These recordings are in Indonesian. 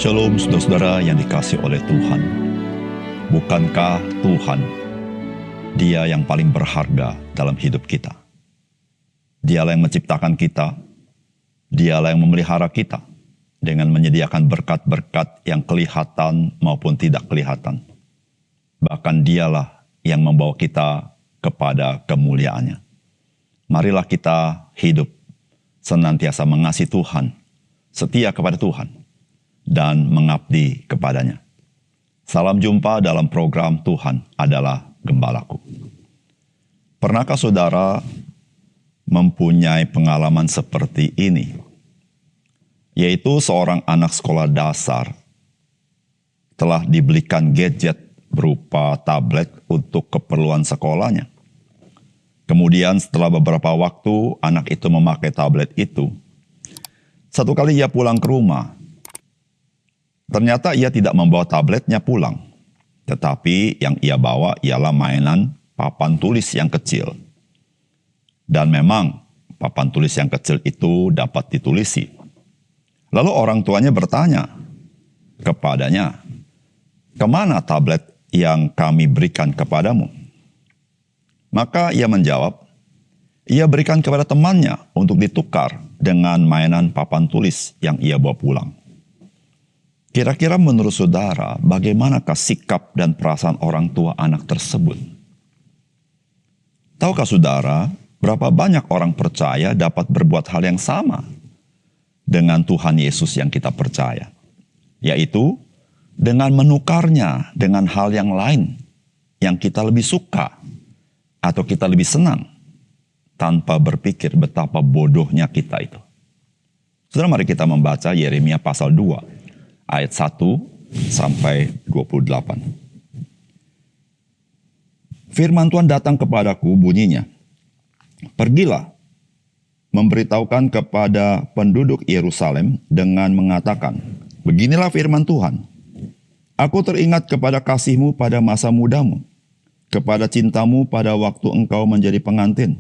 Shalom saudara-saudara yang dikasihi oleh Tuhan. Bukankah Tuhan Dia yang paling berharga dalam hidup kita? Dialah yang menciptakan kita, Dialah yang memelihara kita dengan menyediakan berkat-berkat yang kelihatan maupun tidak kelihatan. Bahkan Dialah yang membawa kita kepada kemuliaannya. Marilah kita hidup senantiasa mengasihi Tuhan, setia kepada Tuhan, dan mengabdi kepadanya. Salam jumpa dalam program Tuhan adalah Gembalaku. Pernahkah saudara mempunyai pengalaman seperti ini? Yaitu seorang anak sekolah dasar telah dibelikan gadget berupa tablet untuk keperluan sekolahnya. Kemudian setelah beberapa waktu anak itu memakai tablet itu, satu kali ia pulang ke rumah, ternyata ia tidak membawa tabletnya pulang, tetapi yang ia bawa ialah mainan papan tulis yang kecil. Dan memang papan tulis yang kecil itu dapat ditulisi. Lalu orang tuanya bertanya kepadanya, "Kemana tablet yang kami berikan kepadamu?" Maka ia menjawab, ia berikan kepada temannya untuk ditukar dengan mainan papan tulis yang ia bawa pulang. Kira-kira menurut saudara, bagaimanakah sikap dan perasaan orang tua anak tersebut? Tahukah saudara, berapa banyak orang percaya dapat berbuat hal yang sama dengan Tuhan Yesus yang kita percaya? Yaitu dengan menukarnya dengan hal yang lain yang kita lebih suka atau kita lebih senang, tanpa berpikir betapa bodohnya kita itu. Saudara, mari kita membaca Yeremia pasal 2. Ayat 1 sampai 28. Firman Tuhan datang kepadaku, bunyinya, "Pergilah, memberitahukan kepada penduduk Yerusalem dengan mengatakan, beginilah firman Tuhan, aku teringat kepada kasihmu pada masa mudamu, kepada cintamu pada waktu engkau menjadi pengantin.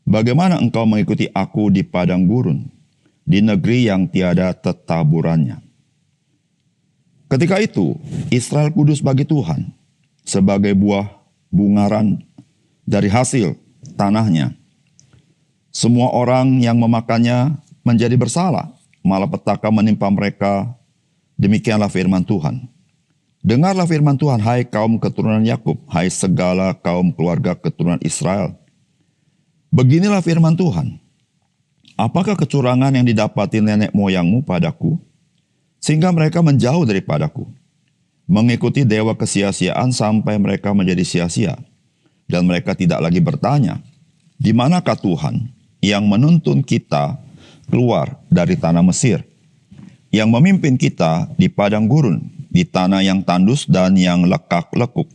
Bagaimana engkau mengikuti aku di padang gurun, di negeri yang tiada tetaburannya. Ketika itu, Israel kudus bagi Tuhan, sebagai buah bungaran dari hasil tanahnya. Semua orang yang memakannya menjadi bersalah, malapetaka menimpa mereka. Demikianlah firman Tuhan. Dengarlah firman Tuhan, hai kaum keturunan Yakub, hai segala kaum keluarga keturunan Israel. Beginilah firman Tuhan. Apakah kecurangan yang didapati nenek moyangmu padaku, sehingga mereka menjauh daripadaku, mengikuti dewa kesia-siaan sampai mereka menjadi sia-sia, dan mereka tidak lagi bertanya, di manakah Tuhan yang menuntun kita keluar dari tanah Mesir, yang memimpin kita di padang gurun, di tanah yang tandus dan yang lekak-lekuk,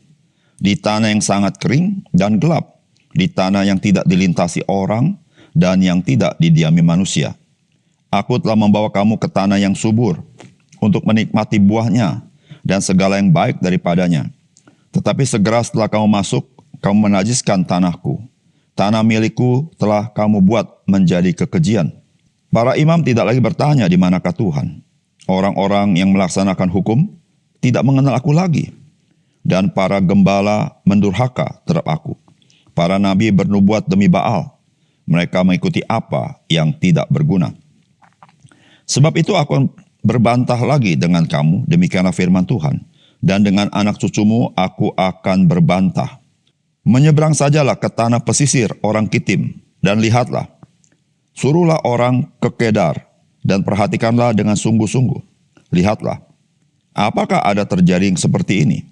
di tanah yang sangat kering dan gelap, di tanah yang tidak dilintasi orang dan yang tidak didiami manusia. Aku telah membawa kamu ke tanah yang subur, untuk menikmati buahnya dan segala yang baik daripadanya. Tetapi segera setelah kamu masuk, kamu menajiskan tanahku. Tanah milikku telah kamu buat menjadi kekejian. Para imam tidak lagi bertanya di manakah Tuhan. Orang-orang yang melaksanakan hukum tidak mengenal aku lagi. Dan para gembala mendurhaka terhadap aku. Para nabi bernubuat demi Baal. Mereka mengikuti apa yang tidak berguna. Sebab itu aku berbantah lagi dengan kamu, demikianlah firman Tuhan. Dan dengan anak cucumu aku akan berbantah. Menyeberang sajalah ke tanah pesisir orang Kitim, dan lihatlah. Suruhlah orang ke Kedar, dan perhatikanlah dengan sungguh-sungguh. Lihatlah, apakah ada terjadi yang seperti ini?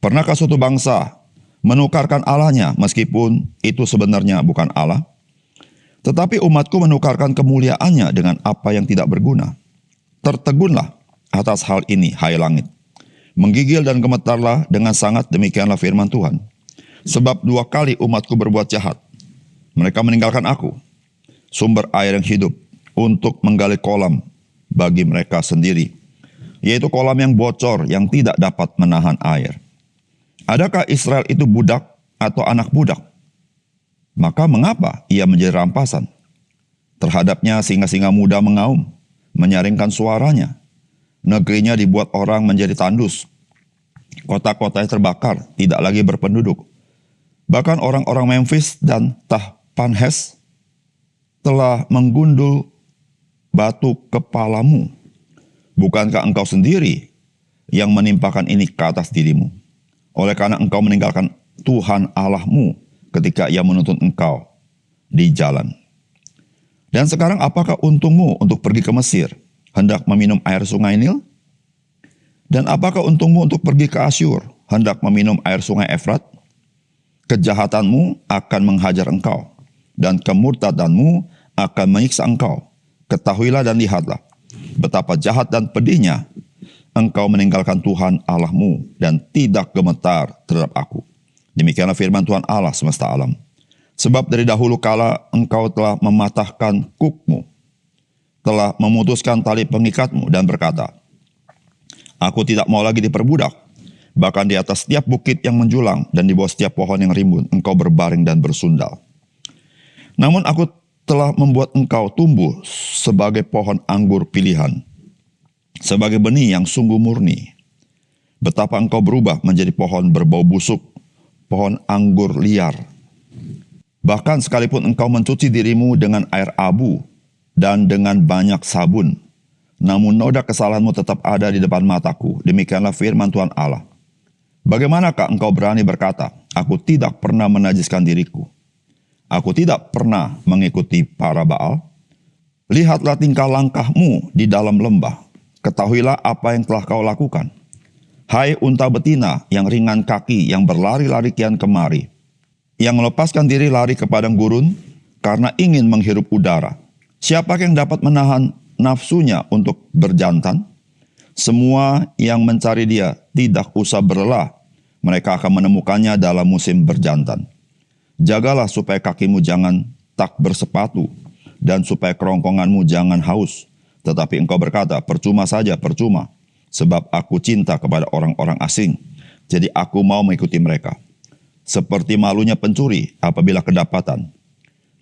Pernahkah suatu bangsa menukarkan Allahnya, meskipun itu sebenarnya bukan Allah? Tetapi umatku menukarkan kemuliaannya dengan apa yang tidak berguna. Tertegunlah atas hal ini, hai langit. Menggigil dan gemetarlah dengan sangat, demikianlah firman Tuhan. Sebab 2 kali umatku berbuat jahat. Mereka meninggalkan aku, sumber air yang hidup, untuk menggali kolam bagi mereka sendiri. Yaitu kolam yang bocor, yang tidak dapat menahan air. Adakah Israel itu budak atau anak budak? Maka mengapa ia menjadi rampasan? Terhadapnya singa-singa muda mengaum, menyaringkan suaranya. Negerinya dibuat orang menjadi tandus. Kota-kotanya terbakar, tidak lagi berpenduduk. Bahkan orang-orang Memphis dan Tahpanhes telah menggundul batu kepalamu. Bukankah engkau sendiri yang menimpakan ini ke atas dirimu? Oleh karena engkau meninggalkan Tuhan Allahmu ketika Ia menuntun engkau di jalan. Dan sekarang apakah untungmu untuk pergi ke Mesir, hendak meminum air sungai Nil? Dan apakah untungmu untuk pergi ke Asyur, hendak meminum air sungai Efrat? Kejahatanmu akan menghajar engkau, dan kemurtadanmu akan menyiksa engkau. Ketahuilah dan lihatlah, betapa jahat dan pedihnya engkau meninggalkan Tuhan Allahmu dan tidak gemetar terhadap aku. Demikianlah firman Tuhan Allah semesta alam. Sebab dari dahulu kala engkau telah mematahkan kukmu, telah memutuskan tali pengikatmu dan berkata, aku tidak mau lagi diperbudak. Bahkan di atas setiap bukit yang menjulang dan di bawah setiap pohon yang rimbun, engkau berbaring dan bersundal. Namun aku telah membuat engkau tumbuh sebagai pohon anggur pilihan, sebagai benih yang sungguh murni. Betapa engkau berubah menjadi pohon berbau busuk, pohon anggur liar. Bahkan sekalipun engkau mencuci dirimu dengan air abu dan dengan banyak sabun, namun noda kesalahanmu tetap ada di depan mataku. Demikianlah firman Tuhan Allah. Bagaimanakah engkau berani berkata, aku tidak pernah menajiskan diriku. Aku tidak pernah mengikuti para Baal. Lihatlah tingkah langkahmu di dalam lembah. Ketahuilah apa yang telah kau lakukan. Hai unta betina yang ringan kaki, yang berlari-lari kian kemari, yang melepaskan diri lari ke padang gurun karena ingin menghirup udara. Siapa yang dapat menahan nafsunya untuk berjantan? Semua yang mencari dia tidak usah berlelah. Mereka akan menemukannya dalam musim berjantan. Jagalah supaya kakimu jangan tak bersepatu, dan supaya kerongkonganmu jangan haus. Tetapi engkau berkata, percuma saja, percuma. Sebab aku cinta kepada orang-orang asing, jadi aku mau mengikuti mereka. Seperti malunya pencuri apabila kedapatan.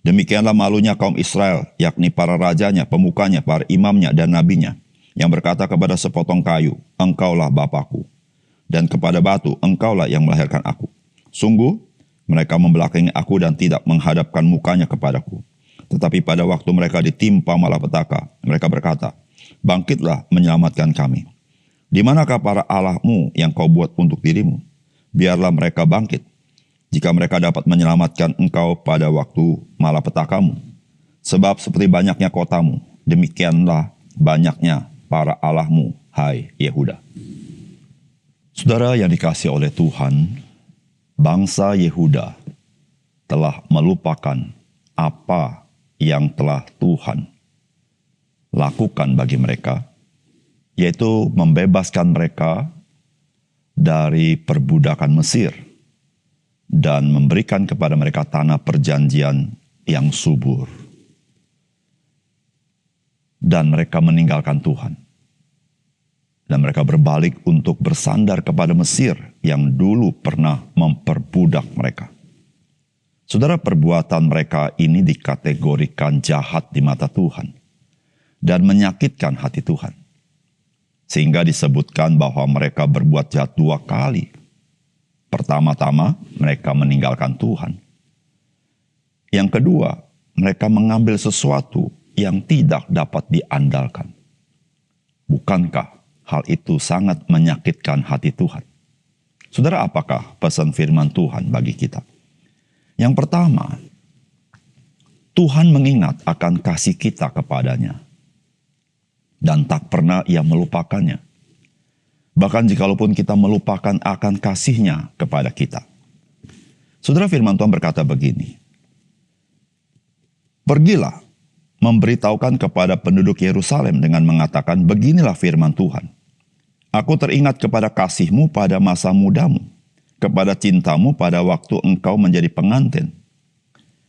Demikianlah malunya kaum Israel, yakni para rajanya, pemukanya, para imamnya, dan nabinya, yang berkata kepada sepotong kayu, engkaulah Bapakku. Dan kepada batu, engkaulah yang melahirkan aku. Sungguh, mereka membelakangi aku dan tidak menghadapkan mukanya kepadaku. Tetapi pada waktu mereka ditimpa malapetaka, mereka berkata, bangkitlah menyelamatkan kami. Di manakah para Allahmu yang kau buat untuk dirimu? Biarlah mereka bangkit, jika mereka dapat menyelamatkan engkau pada waktu malapetakamu. Sebab seperti banyaknya kotamu, demikianlah banyaknya para Allahmu, hai Yehuda. Saudara yang dikasihi oleh Tuhan, bangsa Yehuda telah melupakan apa yang telah Tuhan lakukan bagi mereka, yaitu membebaskan mereka dari perbudakan Mesir dan memberikan kepada mereka tanah perjanjian yang subur. Dan mereka meninggalkan Tuhan. Dan mereka berbalik untuk bersandar kepada Mesir yang dulu pernah memperbudak mereka. Saudara, perbuatan mereka ini dikategorikan jahat di mata Tuhan dan menyakitkan hati Tuhan. Sehingga disebutkan bahwa mereka berbuat jahat dua kali. Pertama-tama, mereka meninggalkan Tuhan. Yang kedua, mereka mengambil sesuatu yang tidak dapat diandalkan. Bukankah hal itu sangat menyakitkan hati Tuhan? Saudara, apakah pesan firman Tuhan bagi kita? Yang pertama, Tuhan mengingat akan kasih kita kepadanya. Dan tak pernah Ia melupakannya. Bahkan jikalau kita melupakan akan kasih-Nya kepada kita. Saudara, firman Tuhan berkata begini. Pergilah, memberitahukan kepada penduduk Yerusalem dengan mengatakan, beginilah firman Tuhan. Aku teringat kepada kasih-Mu pada masa mudamu, kepada cinta-Mu pada waktu engkau menjadi pengantin.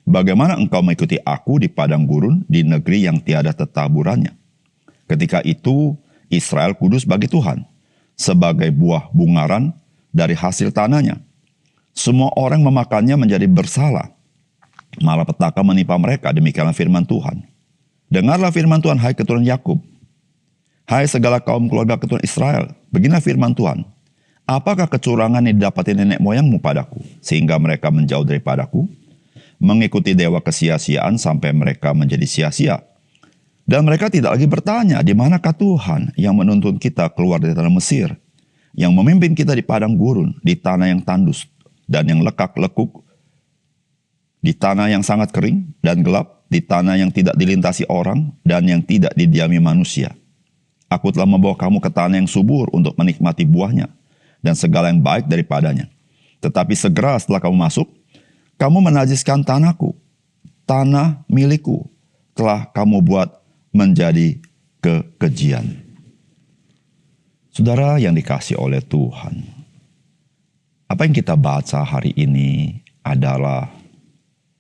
Bagaimana engkau mengikuti aku di padang gurun, di negeri yang tiada tetaburannya. Ketika itu Israel kudus bagi Tuhan, sebagai buah bungaran dari hasil tanahnya. Semua orang memakannya menjadi bersalah. Malapetaka menimpa mereka, demikianlah firman Tuhan. Dengarlah firman Tuhan, hai keturunan Yakub. Hai segala kaum keluarga keturunan Israel, beginilah firman Tuhan. Apakah kecurangan yang didapati nenek moyangmu padaku, sehingga mereka menjauh daripadaku, mengikuti dewa kesia-siaan sampai mereka menjadi sia-sia? Dan mereka tidak lagi bertanya, di manakah Tuhan yang menuntun kita keluar dari tanah Mesir, yang memimpin kita di padang gurun, di tanah yang tandus dan yang lekak-lekuk, di tanah yang sangat kering dan gelap, di tanah yang tidak dilintasi orang dan yang tidak didiami manusia. Aku telah membawa kamu ke tanah yang subur untuk menikmati buahnya dan segala yang baik daripadanya. Tetapi segera setelah kamu masuk, kamu menajiskan tanahku, tanah milikku, telah kamu buat menjadi kekejian. Saudara yang dikasihi oleh Tuhan, apa yang kita baca hari ini adalah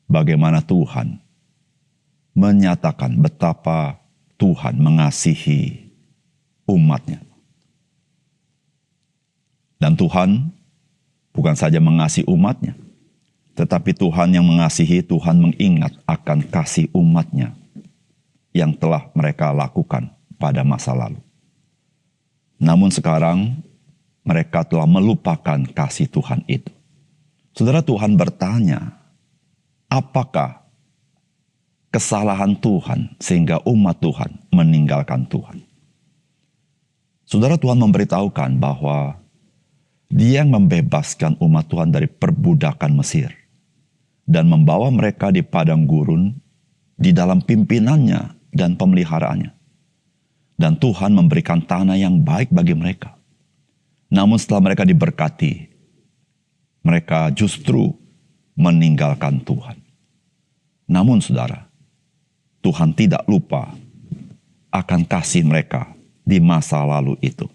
bagaimana Tuhan menyatakan betapa Tuhan mengasihi umatnya. Dan Tuhan bukan saja mengasihi umatnya, tetapi Tuhan yang mengasihi, Tuhan mengingat akan kasih umatnya yang telah mereka lakukan pada masa lalu. Namun sekarang mereka telah melupakan kasih Tuhan itu. Saudara, Tuhan bertanya, apakah kesalahan Tuhan sehingga umat Tuhan meninggalkan Tuhan? Saudara, Tuhan memberitahukan bahwa Dia yang membebaskan umat Tuhan dari perbudakan Mesir dan membawa mereka di padang gurun di dalam pimpinannya dan pemeliharaannya. Dan Tuhan memberikan tanah yang baik bagi mereka. Namun setelah mereka diberkati, mereka justru meninggalkan Tuhan. Namun saudara, Tuhan tidak lupa akan kasih mereka di masa lalu itu.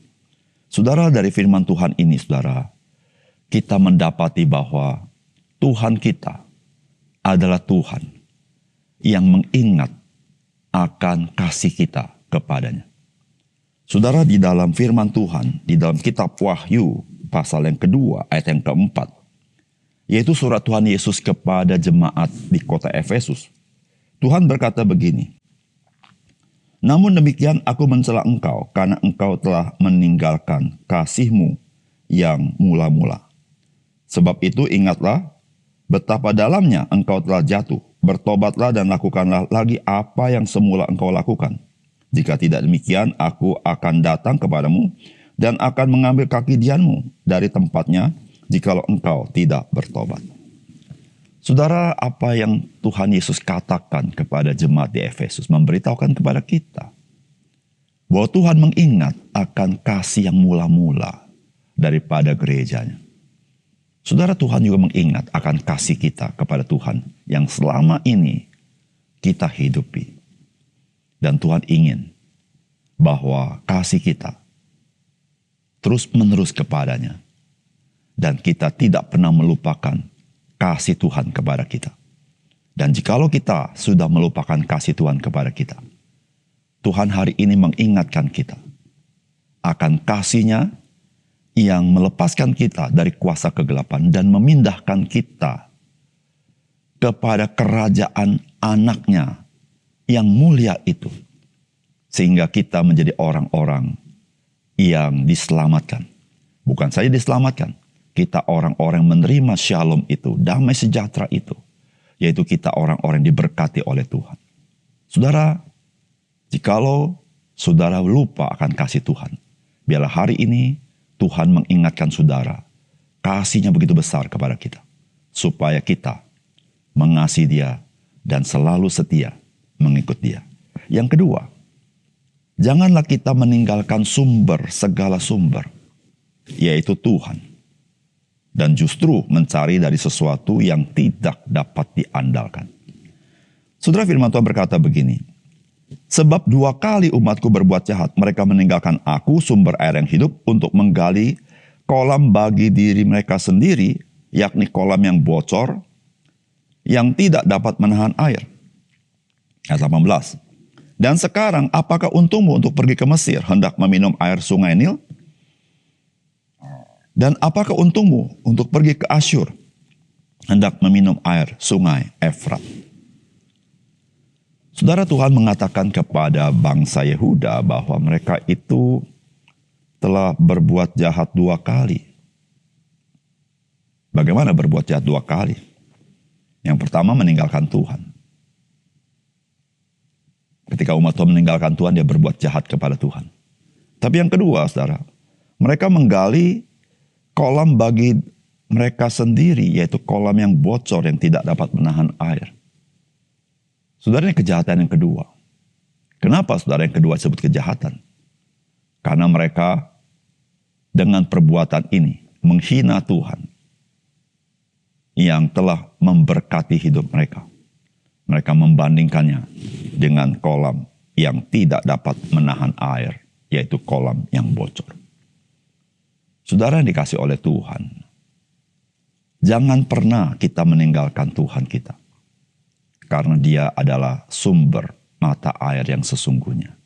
Saudara, dari firman Tuhan ini, saudara, kita mendapati bahwa Tuhan kita adalah Tuhan yang mengingat akan kasih kita kepadanya. Saudara, di dalam firman Tuhan, di dalam kitab Wahyu, pasal yang kedua, ayat yang keempat, yaitu surat Tuhan Yesus kepada jemaat di kota Efesus. Tuhan berkata begini, namun demikian aku mencela engkau, karena engkau telah meninggalkan kasih-Mu yang mula-mula. Sebab itu ingatlah betapa dalamnya engkau telah jatuh. Bertobatlah dan lakukanlah lagi apa yang semula engkau lakukan. Jika tidak demikian, aku akan datang kepadamu dan akan mengambil kaki dianmu dari tempatnya, jikalau engkau tidak bertobat. Saudara, apa yang Tuhan Yesus katakan kepada jemaat di Efesus memberitahukan kepada kita bahwa Tuhan mengingat akan kasih yang mula-mula daripada gerejanya. Saudara, Tuhan juga mengingat akan kasih kita kepada Tuhan yang selama ini kita hidupi. Dan Tuhan ingin bahwa kasih kita terus-menerus kepadanya. Dan kita tidak pernah melupakan kasih Tuhan kepada kita. Dan jikalau kita sudah melupakan kasih Tuhan kepada kita, Tuhan hari ini mengingatkan kita akan kasih-Nya yang melepaskan kita dari kuasa kegelapan dan memindahkan kita kepada kerajaan anak-Nya yang mulia itu. Sehingga kita menjadi orang-orang yang diselamatkan. Bukan saja diselamatkan, kita orang-orang menerima shalom itu, damai sejahtera itu. Yaitu kita orang-orang diberkati oleh Tuhan. Saudara, jikalau saudara lupa akan kasih Tuhan, biarlah hari ini Tuhan mengingatkan saudara, kasih-Nya begitu besar kepada kita. Supaya kita mengasihi Dia dan selalu setia mengikut Dia. Yang kedua, janganlah kita meninggalkan sumber segala sumber, yaitu Tuhan. Dan justru mencari dari sesuatu yang tidak dapat diandalkan. Saudara, firman Tuhan berkata begini, sebab 2 kali umatku berbuat jahat, mereka meninggalkan aku, sumber air yang hidup, untuk menggali kolam bagi diri mereka sendiri, yakni kolam yang bocor, yang tidak dapat menahan air. Ayat 18. Dan sekarang apakah untungmu untuk pergi ke Mesir, hendak meminum air sungai Nil? Dan apakah untungmu untuk pergi ke Asyur, hendak meminum air sungai Efrat? Saudara, Tuhan mengatakan kepada bangsa Yehuda bahwa mereka itu telah berbuat jahat 2 kali. Bagaimana berbuat jahat 2 kali? Yang pertama, meninggalkan Tuhan. Ketika umat Tuhan meninggalkan Tuhan, dia berbuat jahat kepada Tuhan. Tapi yang kedua, saudara, mereka menggali kolam bagi mereka sendiri, yaitu kolam yang bocor yang tidak dapat menahan air. Saudara, ini kejahatan yang kedua. Kenapa saudara yang kedua disebut kejahatan? Karena mereka dengan perbuatan ini menghina Tuhan yang telah memberkati hidup mereka. Mereka membandingkannya dengan kolam yang tidak dapat menahan air, yaitu kolam yang bocor. Saudara yang dikasih oleh Tuhan, jangan pernah kita meninggalkan Tuhan kita. Karena dia adalah sumber mata air yang sesungguhnya.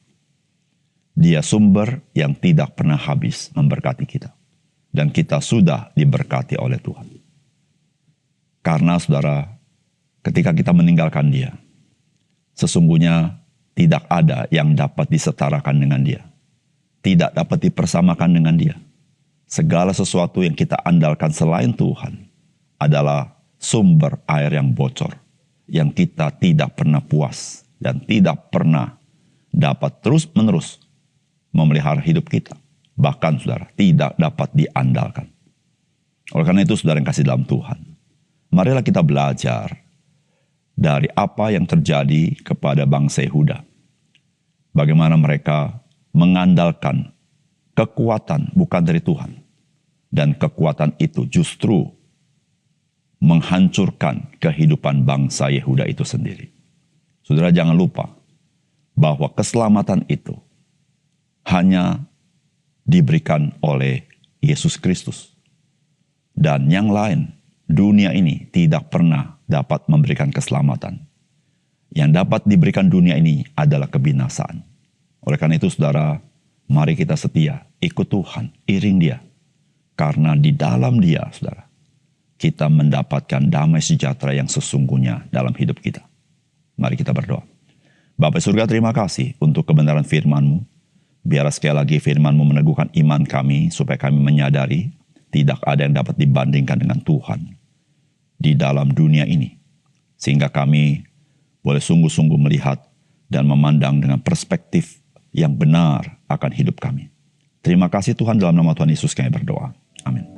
Dia sumber yang tidak pernah habis memberkati kita. Dan kita sudah diberkati oleh Tuhan. Karena saudara, ketika kita meninggalkan dia, sesungguhnya tidak ada yang dapat disetarakan dengan dia. Tidak dapat dipersamakan dengan dia. Segala sesuatu yang kita andalkan selain Tuhan adalah sumber air yang bocor, yang kita tidak pernah puas dan tidak pernah dapat terus-menerus memelihara hidup kita. Bahkan saudara, tidak dapat diandalkan. Oleh karena itu saudara yang kasih dalam Tuhan, marilah kita belajar dari apa yang terjadi kepada bangsa Yehuda. Bagaimana mereka mengandalkan kekuatan bukan dari Tuhan. Dan kekuatan itu justru menghancurkan kehidupan bangsa Yehuda itu sendiri. Saudara, jangan lupa bahwa keselamatan itu hanya diberikan oleh Yesus Kristus. Dan yang lain, dunia ini tidak pernah dapat memberikan keselamatan. Yang dapat diberikan dunia ini adalah kebinasaan. Oleh karena itu saudara, mari kita setia, ikut Tuhan, iring dia. Karena di dalam dia, saudara, kita mendapatkan damai sejahtera yang sesungguhnya dalam hidup kita. Mari kita berdoa. Bapa surga, terima kasih untuk kebenaran firman-Mu. Biar sekali lagi firman-Mu meneguhkan iman kami, supaya kami menyadari tidak ada yang dapat dibandingkan dengan Tuhan di dalam dunia ini. Sehingga kami boleh sungguh-sungguh melihat dan memandang dengan perspektif yang benar akan hidup kami. Terima kasih Tuhan, dalam nama Tuhan Yesus kami berdoa. Amin.